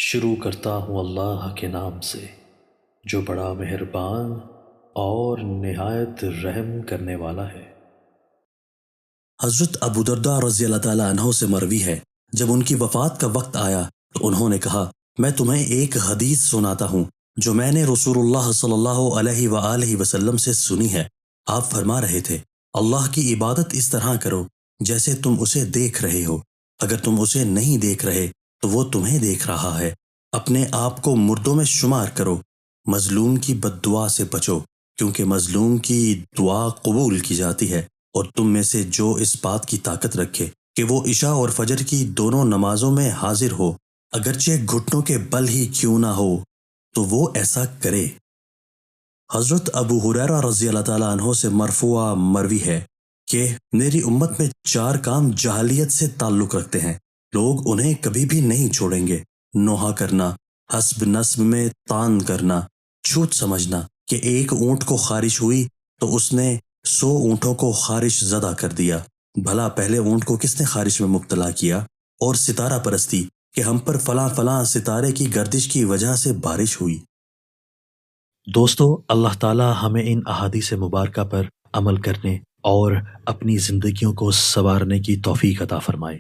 شروع کرتا ہوں اللہ کے نام سے جو بڑا مہربان اور نہایت رحم کرنے والا ہے۔ حضرت ابو دردہ رضی اللہ تعالیٰ عنہ سے مروی ہے، جب ان کی وفات کا وقت آیا تو انہوں نے کہا، میں تمہیں ایک حدیث سناتا ہوں جو میں نے رسول اللہ صلی اللہ علیہ وآلہ وسلم سے سنی ہے۔ آپ فرما رہے تھے، اللہ کی عبادت اس طرح کرو جیسے تم اسے دیکھ رہے ہو، اگر تم اسے نہیں دیکھ رہے تو وہ تمہیں دیکھ رہا ہے۔ اپنے آپ کو مردوں میں شمار کرو، مظلوم کی بد دعا سے بچو کیونکہ مظلوم کی دعا قبول کی جاتی ہے، اور تم میں سے جو اس بات کی طاقت رکھے کہ وہ عشاء اور فجر کی دونوں نمازوں میں حاضر ہو، اگرچہ گھٹنوں کے بل ہی کیوں نہ ہو، تو وہ ایسا کرے۔ حضرت ابو ہریرہ رضی اللہ تعالیٰ عنہ سے مرفوع مروی ہے کہ میری امت میں 4 کام جاہلیت سے تعلق رکھتے ہیں، لوگ انہیں کبھی بھی نہیں چھوڑیں گے: نوحہ کرنا، حسب نسب میں طعن کرنا، جھوٹ سمجھنا کہ ایک اونٹ کو خارش ہوئی تو اس نے 100 اونٹوں کو خارش زدہ کر دیا، بھلا پہلے اونٹ کو کس نے خارش میں مبتلا کیا، اور ستارہ پرستی کہ ہم پر فلاں فلاں ستارے کی گردش کی وجہ سے بارش ہوئی۔ دوستو، اللہ تعالی ہمیں ان احادیث مبارکہ پر عمل کرنے اور اپنی زندگیوں کو سنوارنے کی توفیق عطا فرمائے۔